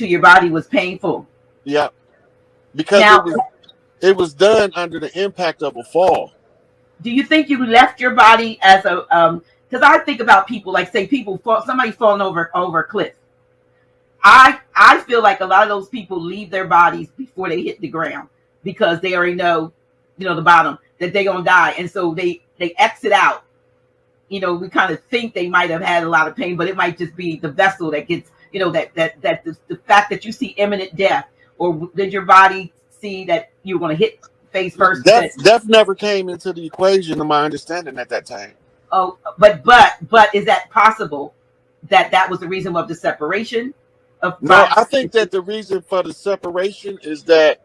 to your body was painful. Yeah, because Now, it was done under the impact of a fall. do you think you left your body as a because I think about people like say people fall, somebody falling over a cliff. I feel like a lot of those people leave their bodies before they hit the ground because they already know, the bottom, that they're gonna die, and so they exit out. We kind of think they might have had a lot of pain, but it might just be the vessel that gets, that the fact that you see imminent death, or did your body see that you're going to hit face first? Death never came into the equation, to my understanding, at that time. Oh, but is that possible that was the reason of the separation? No, I think that the reason for the separation is that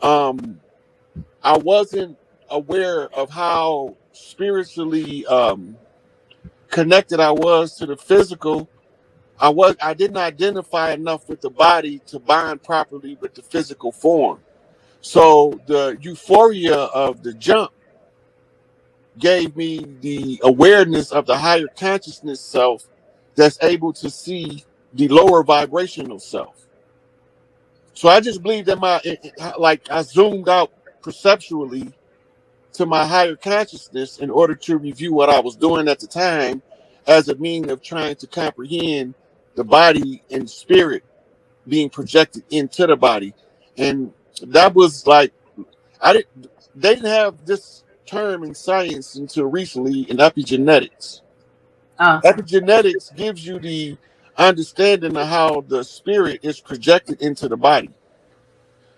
I wasn't aware of how spiritually connected I was to the physical. I didn't identify enough with the body to bond properly with the physical form. So the euphoria of the jump gave me the awareness of the higher consciousness self that's able to see the lower vibrational self. So I just believe that I zoomed out perceptually to my higher consciousness in order to review what I was doing at the time as a means of trying to comprehend the body and spirit being projected into the body. And that was like, they didn't have this term in science until recently in epigenetics. Epigenetics gives you the understanding of how the spirit is projected into the body.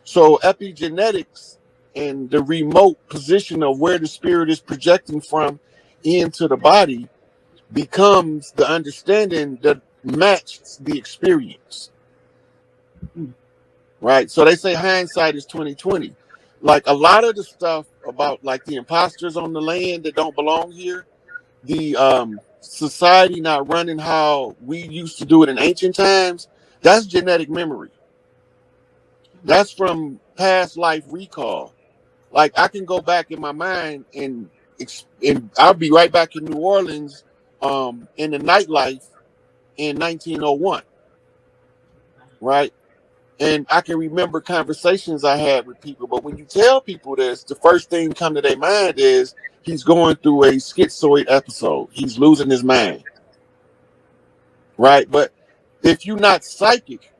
So epigenetics and the remote position of where the spirit is projecting from into the body becomes the understanding that matches the experience. Right? So they say hindsight is 20/20. Like a lot of the stuff about like the imposters on the land that don't belong here, the society not running how we used to do it in ancient times, that's genetic memory. That's from past life recall. Like I can go back in my mind and I'll be right back in New Orleans in the nightlife in 1901. Right? And I can remember conversations I had with people. But when you tell people this, the first thing come to their mind is he's going through a schizoid episode. He's losing his mind. Right? But if you're not psychic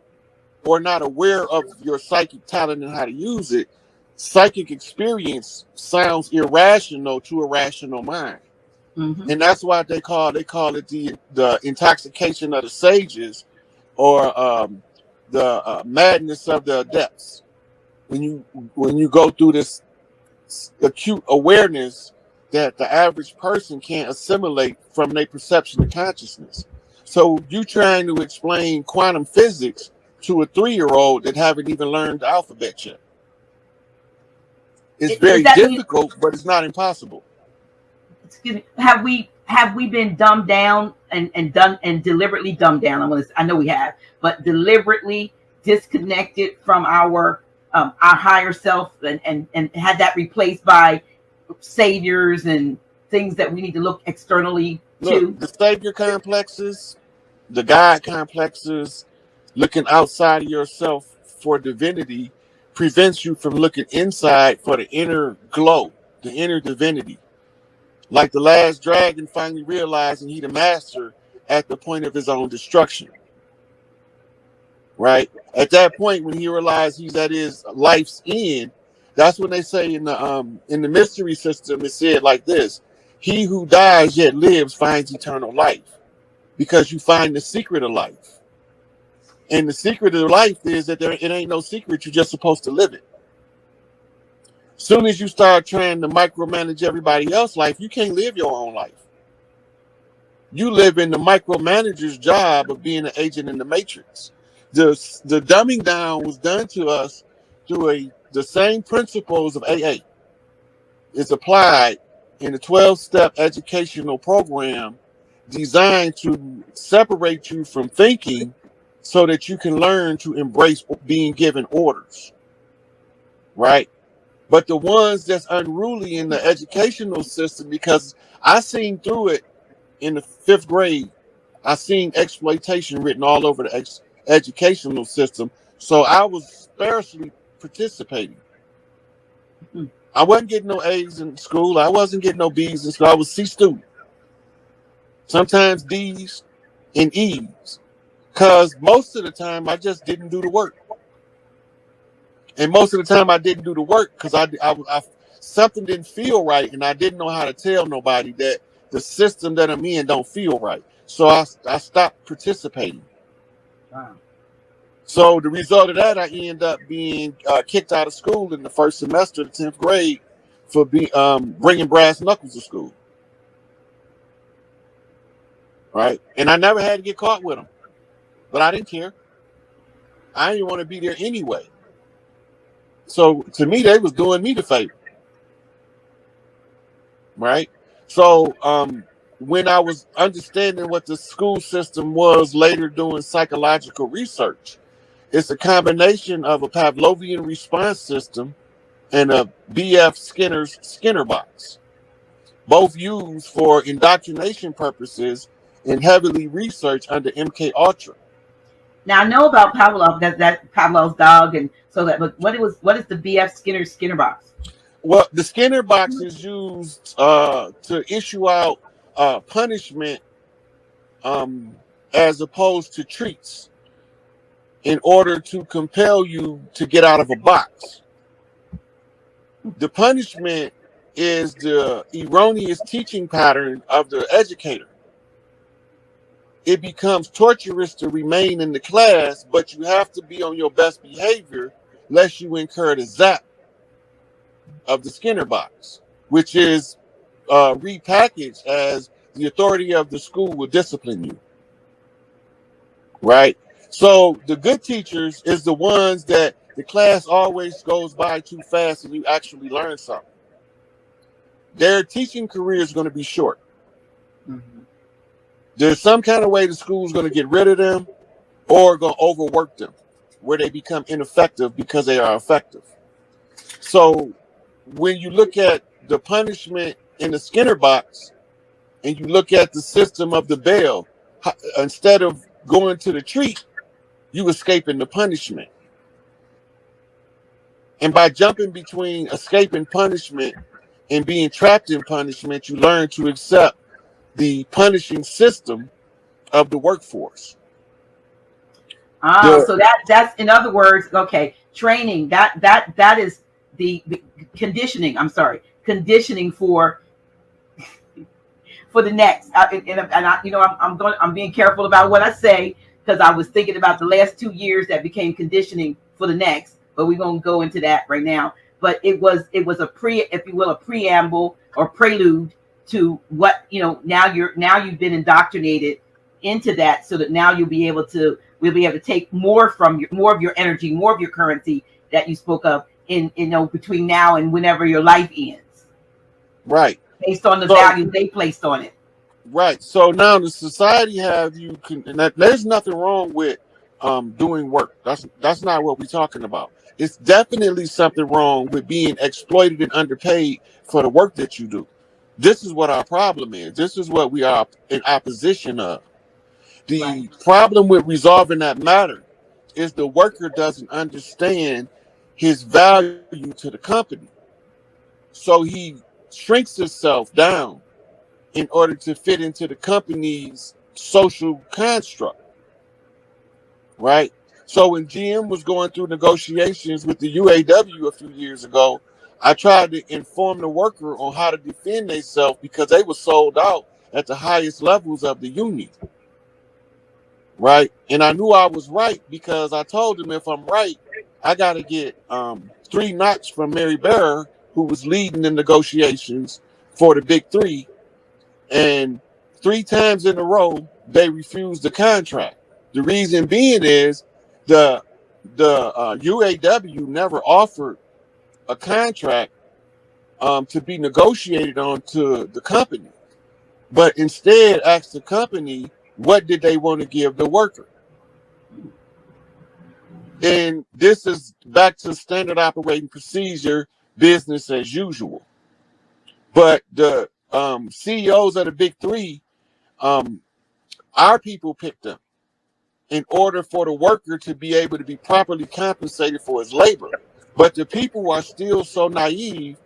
or not aware of your psychic talent and how to use it, psychic experience sounds irrational to a rational mind. Mm-hmm. And that's why they call it the intoxication of the sages, or the madness of the adepts. When you go through this acute awareness that the average person can't assimilate from their perception of consciousness. So you trying to explain quantum physics to a 3-year-old that haven't even learned the alphabet yet. It's very difficult, but it's not impossible. Excuse me. Have we been dumbed down and deliberately dumbed down? I know we have, but deliberately disconnected from our higher self and had that replaced by saviors and things that we need to look externally to. The savior complexes, the God complexes, looking outside of yourself for divinity prevents you from looking inside for the inner glow, the inner divinity. Like the last dragon finally realizing he the master at the point of his own destruction. Right? At that point, when he realized he's at his life's end, that's when they say in the mystery system, it said like this: he who dies yet lives finds eternal life, because you find the secret of life. And the secret of life is that it ain't no secret, you're just supposed to live it. Soon as you start trying to micromanage everybody else's life, you can't live your own life. You live in the micromanager's job of being an agent in the matrix. The dumbing down was done to us through the same principles of AA. It's applied in a 12-step educational program designed to separate you from thinking so that you can learn to embrace being given orders. Right? But the ones that's unruly in the educational system, because I seen through it in the 5th grade, I seen exploitation written all over the educational system. So I was sparsely participating. Mm. I wasn't getting no A's in school. I wasn't getting no B's in school. I was C student. Sometimes D's and E's. Because most of the time I just didn't do the work. And most of the time I didn't do the work because I something didn't feel right, and I didn't know how to tell nobody that the system that I'm in don't feel right. So I stopped participating. Wow. So the result of that, I end up being kicked out of school in the first semester of the 10th grade for bringing brass knuckles to school. Right? And I never had to get caught with them. But I didn't care. I didn't want to be there anyway. So to me, they was doing me the favor. Right? So when I was understanding what the school system was later doing psychological research, it's a combination of a Pavlovian response system and a B.F. Skinner's Skinner box, both used for indoctrination purposes and heavily researched under MK Ultra. Now I know about Pavlov, that Pavlov's dog, and so that. But what is the B.F. Skinner box? Well, the Skinner box is used to issue out punishment as opposed to treats in order to compel you to get out of a box. The punishment is the erroneous teaching pattern of the educator. It becomes torturous to remain in the class, but you have to be on your best behavior lest you incur the zap of the Skinner box, which is repackaged as the authority of the school will discipline you. Right? So the good teachers is the ones that the class always goes by too fast and you actually learn something. Their teaching career is going to be short. Mm-hmm. There's some kind of way the school's going to get rid of them or going to overwork them where they become ineffective because they are effective. So when you look at the punishment in the Skinner box and you look at the system of the bell, instead of going to the treat, you escaping the punishment. And by jumping between escaping punishment and being trapped in punishment, you learn to accept the punishing system of the workforce. So that's in other words, okay, training. That is the conditioning. I'm sorry, conditioning for the next. I'm being careful about what I say because I was thinking about the last 2 years that became conditioning for the next. But we're gonna go into that right now. But it was a if you will, a preamble or prelude to what now you've been indoctrinated into that, so that now we'll be able to take more of your energy, more of your currency that you spoke of in between now and whenever your life ends. Right. Based on the value they placed on it. Right. So now the society there's nothing wrong with doing work. That's not what we're talking about. It's definitely something wrong with being exploited and underpaid for the work that you do. This is what our problem is. This is what we are in opposition of. The problem with resolving that matter is the worker doesn't understand his value to the company. So he shrinks himself down in order to fit into the company's social construct. Right? So when GM was going through negotiations with the UAW a few years ago, I tried to inform the worker on how to defend themselves because they were sold out at the highest levels of the union. Right? And I knew I was right because I told them if I'm right, I got to get 3 knocks from Mary Barra, who was leading the negotiations for the Big Three. And 3 times in a row, they refused the contract. The reason being is the UAW never offered a contract to be negotiated on to the company, but instead asked the company what did they want to give the worker. And this is back to standard operating procedure, business as usual. But the CEOs of the Big Three, our people picked them. in order for the worker to be able to be properly compensated for his labor. But the people are still so naive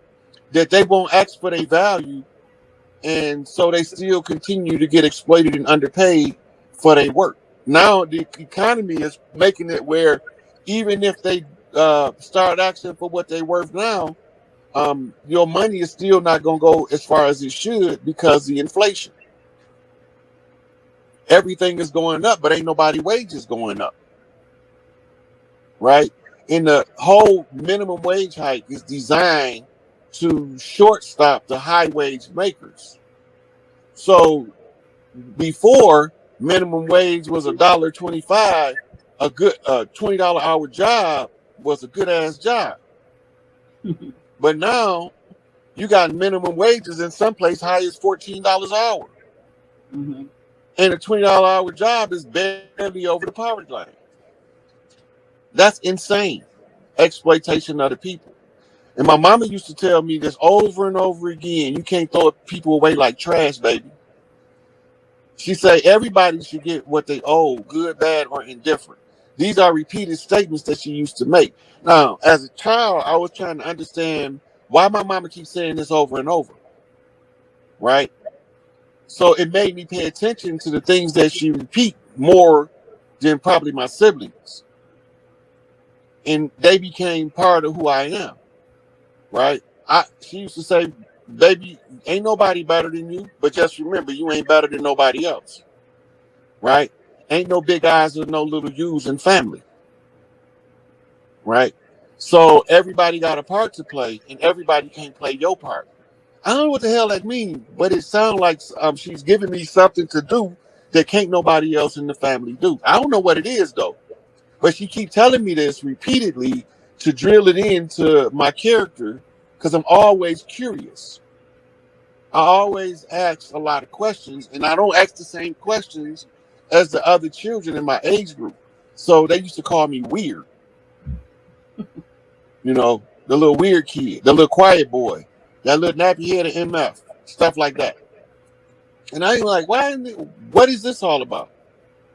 that they won't ask for their value, and so they still continue to get exploited and underpaid for their work. Now the economy is making it where even if they start asking for what they're worth now, your money is still not going to go as far as it should because the inflation. Everything is going up, but ain't nobody wages going up, right? And the whole minimum wage hike is designed to shortstop the high wage makers. So before, minimum wage was $1.25, a good $20 hour job was a good ass job. But now you got minimum wages in some place high as $14 an hour. Mm-hmm. And a $20 hour job is barely over the poverty line. That's insane exploitation of the people. And my mama used to tell me this over and over again: you can't throw people away like trash, baby. She said everybody should get what they owe, good, bad, or indifferent. These are repeated statements that she used to make. Now, as a child, I was trying to understand why my mama keeps saying this over and over, right? So it made me pay attention to the things that she repeat more than probably my siblings. And they became part of who I am, right? She used to say, baby, ain't nobody better than you, but just remember, you ain't better than nobody else, right? Ain't no big eyes or no little U's in family, right? So everybody got a part to play, and everybody can't play your part. I don't know what the hell that means, but it sounds like she's giving me something to do that can't nobody else in the family do. I don't know what it is, though, but she keep telling me this repeatedly to drill it into my character because I'm always curious. I always ask a lot of questions, and I don't ask the same questions as the other children in my age group. So they used to call me weird. You know, the little weird kid, the little quiet boy, that little nappy head of MF, stuff like that. And I ain't like, what is this all about?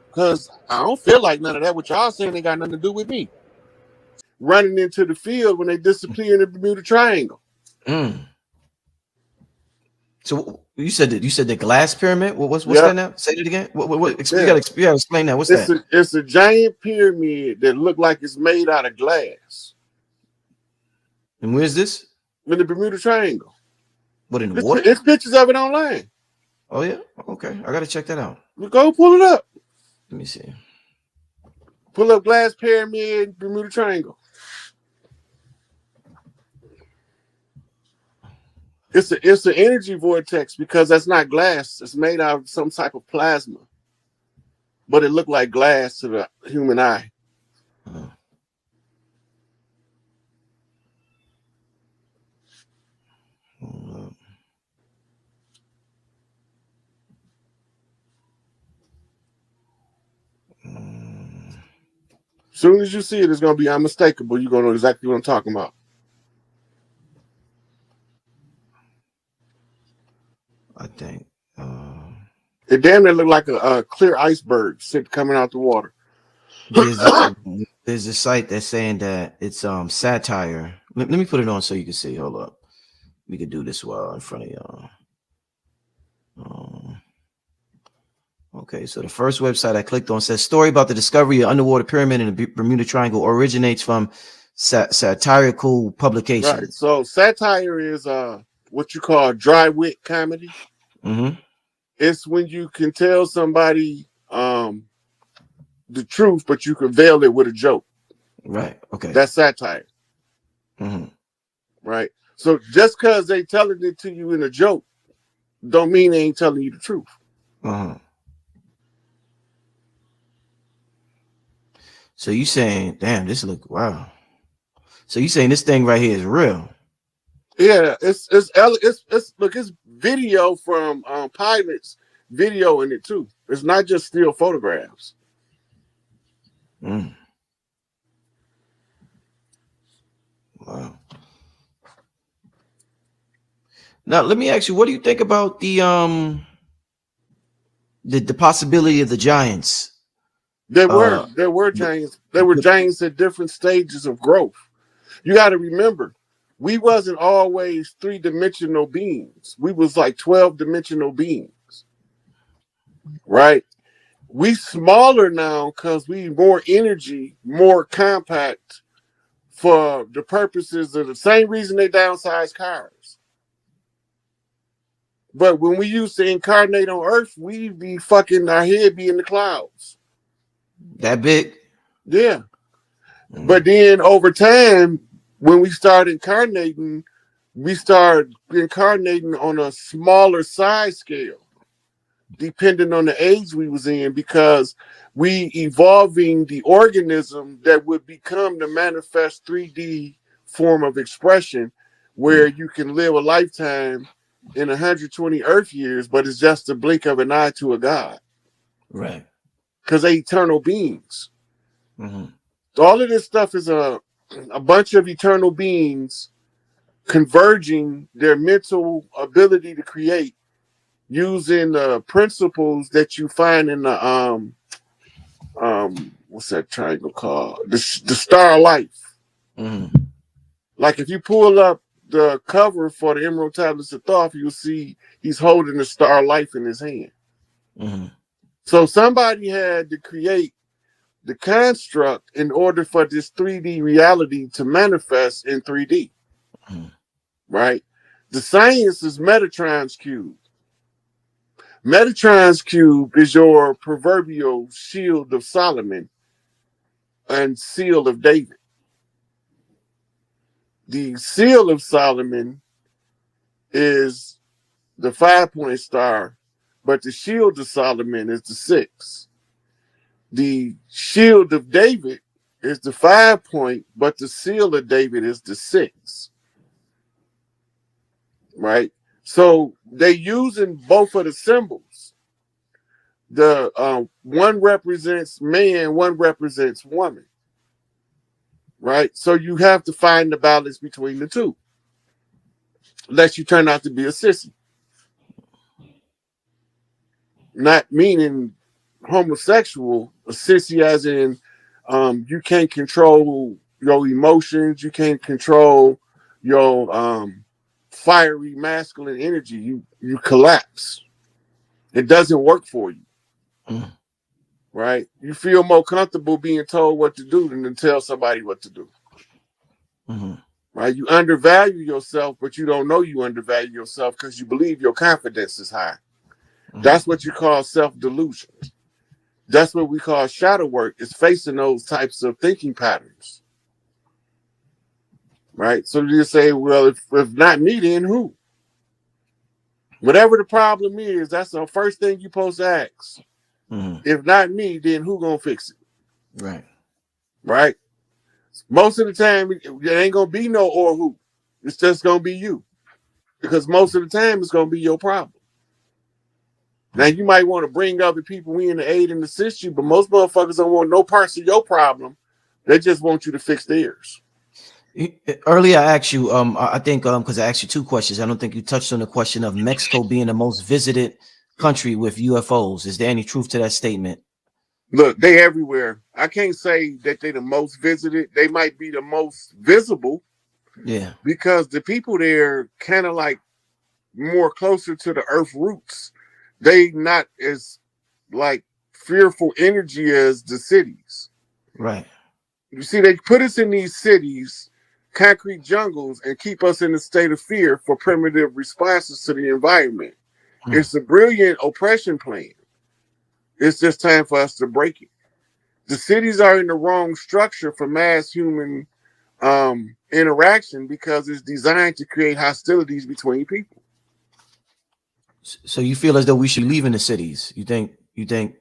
Because I don't feel like none of that. What y'all saying ain't got nothing to do with me. Running into the field when they disappear in the Bermuda Triangle. Mm. So you said the glass pyramid. What's that now? Say it again. What you gotta explain that. What's that? It's a giant pyramid that looked like it's made out of glass. And where's this? In the Bermuda Triangle. What, in the water? It's pictures of it online. Oh yeah. Okay, I gotta check that out. Go pull it up. Let me see. Pull up glass pyramid, Bermuda Triangle. It's an energy vortex because that's not glass. It's made out of some type of plasma, but it looked like glass to the human eye. As soon as you see it, it's going to be unmistakable. You're going to know exactly what I'm talking about. I think it damn near looked like a clear iceberg coming out the water. There's a site that's saying that it's satire. Let me put it on so you can see. Hold up. We could do this while in front of y'all. Okay, so the first website I clicked on says story about the discovery of underwater pyramid in the Bermuda Triangle originates from satirical publication. Right. So satire is what you call dry wit comedy. Mm-hmm. It's when you can tell somebody the truth, but you can veil it with a joke. Right. Okay. That's satire. Mm-hmm. Right. So just because they telling it to you in a joke, don't mean they ain't telling you the truth. Uh-huh. So you saying, damn, this look wow. So you saying this thing right here is real? Yeah, it's video from pilots video in it too. It's not just still photographs. Mm. Wow. Now let me ask you, what do you think about the possibility of the giants There were giants. There were giants at different stages of growth. You got to remember, we wasn't always 3-dimensional beings. We was like 12-dimensional beings, right? We smaller now because we more energy, more compact for the purposes of the same reason they downsize cars. But when we used to incarnate on Earth, we be fucking, our head be in the clouds. That big? Yeah. But then over time, when we start incarnating on a smaller size scale, depending on the age we was in, because we evolving the organism that would become the manifest 3D form of expression, where you can live a lifetime in 120 Earth years, but it's just a blink of an eye to a God. Right. Because they eternal beings. Mm-hmm. All of this stuff is a bunch of eternal beings converging their mental ability to create using the principles that you find in the what's that triangle called? The Star of Life. Mm-hmm. Like if you pull up the cover for the Emerald Tablets of Thoth, you'll see he's holding the Star of Life in his hand. Mm-hmm. So somebody had to create the construct in order for this 3D reality to manifest in 3D. Mm-hmm. Right? The science is Metatron's cube. Metatron's cube is your proverbial shield of Solomon and seal of David. The seal of Solomon is the 5-point star, but the shield of Solomon is the 6. The shield of David is the 5-point, but the seal of David is the 6. Right? So they using both of the symbols. The one represents man, one represents woman. Right? So you have to find the balance between the two. Unless you turn out to be a sissy. Not meaning homosexual, a sissy as in you can't control your emotions, you can't control your fiery masculine energy. You collapse. It doesn't work for you. Mm. Right? You feel more comfortable being told what to do than to tell somebody what to do. Mm-hmm. Right? You undervalue yourself, but you don't know you undervalue yourself because you believe your confidence is high. Mm-hmm. That's what you call self-delusion. That's what we call shadow work, is facing those types of thinking patterns. Right? So you say, well, if not me, then who? Whatever the problem is, that's the first thing you're supposed to ask. Mm-hmm. If not me, then who gonna fix it? Right. Right? Most of the time, there ain't gonna be no or who. It's just gonna be you. Because most of the time, it's gonna be your problem. Now, you might want to bring other people in to aid and assist you, but most motherfuckers don't want no parts of your problem. They just want you to fix theirs. Earlier, I asked you, I think, because I asked you 2 questions. I don't think you touched on the question of Mexico being the most visited country with UFOs. Is there any truth to that statement? Look, they everywhere. I can't say that they're the most visited. They might be the most visible. Yeah. Because the people there kind of like more closer to the earth roots. They not as like fearful energy as the cities. Right. You see, they put us in these cities, concrete jungles, and keep us in a state of fear for primitive responses to the environment. It's a brilliant oppression plan. It's just time for us to break it. The cities are in the wrong structure for mass human interaction because it's designed to create hostilities between people. So you feel as though we should be leaving the cities? You think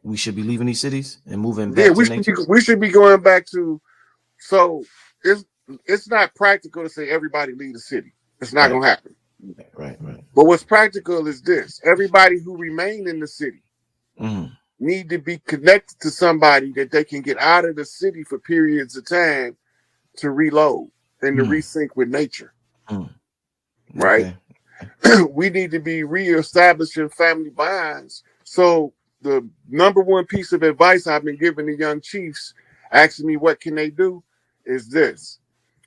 we should be leaving these cities and moving back to nature? We should be going back to. So it's not practical to say everybody leave the city. It's not going to happen. Right. But what's practical is this: everybody who remain in the city need to be connected to somebody that they can get out of the city for periods of time to reload and to resync with nature. Right? Okay. We need to be reestablishing family bonds. So the number one piece of advice I've been giving the young chiefs, asking me what can they do, is this: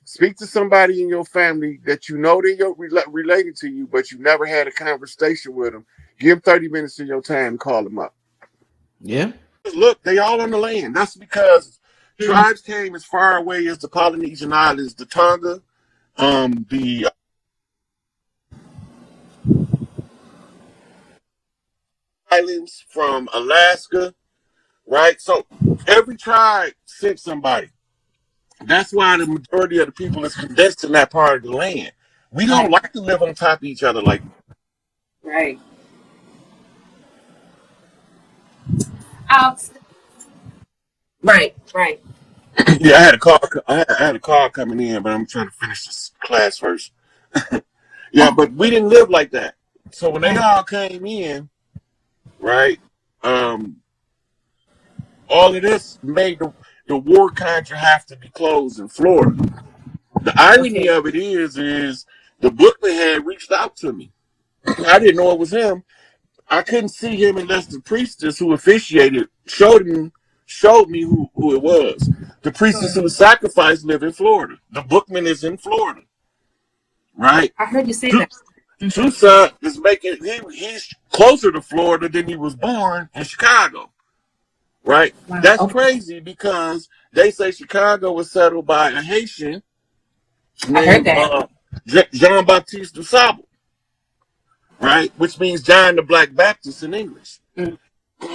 speak to somebody in your family that you know they're related to you, but you never had a conversation with them. Give them 30 minutes of your time and call them up. Yeah. Look, they all on the land. That's because tribes came as far away as the Polynesian islands, the Tonga, the islands from Alaska, right? So every tribe sent somebody. That's why the majority of the people is condensed in that part of the land. We don't like to live on top of each other like Right. Right. Right. yeah, I had a call. I had a call coming in, but I'm trying to finish this class first. Yeah, but we didn't live like that. So when they all came in, right, all of this made the war contra have to be closed in Florida. The irony of it is the bookman had reached out to me. I didn't know it was him. I couldn't see him unless the priestess who officiated showed me who it was. The priestess who sacrificed live in Florida. The bookman is in Florida, right? I heard you say that. Tucson is making he's closer to Florida than he was born in Chicago, right? Wow. That's crazy because they say Chicago was settled by a Haitian named Jean Baptiste du Sable, right? Which means John the Black Baptist in English.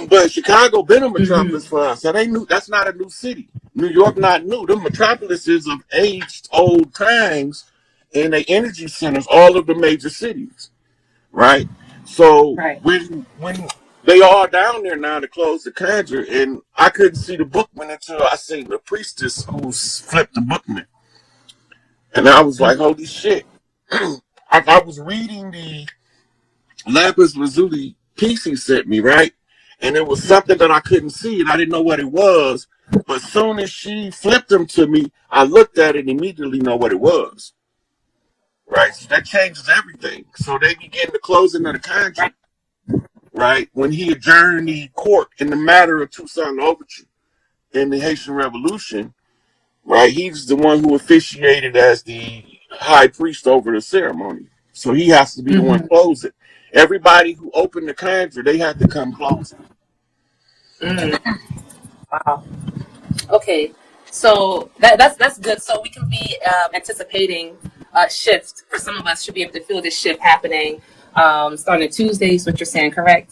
But Chicago been a metropolis for us. So they knew that's not a new city. New York not new. The metropolises of aged old times and the energy centers, all of the major cities. Right? So when they all down there now to close the conjure, and I couldn't see the bookman until I seen the priestess who flipped the bookman. And I was like, holy shit. I was reading the lapis lazuli piece he sent me, right? And it was something that I couldn't see, and I didn't know what it was. But as soon as she flipped them to me, I looked at it and immediately know what it was. Right? So that changes everything. So they begin the closing of the contract, right? When he adjourned the court in the matter of Toussaint Louverture in the Haitian Revolution, right? He's the one who officiated as the high priest over the ceremony. So he has to be the one to close it. Everybody who opened the conjure, they had to come close it. Wow. Okay. So that's good. So we can be anticipating a shift. For some of us, should be able to feel this shift happening starting Tuesdays, what you're saying, correct?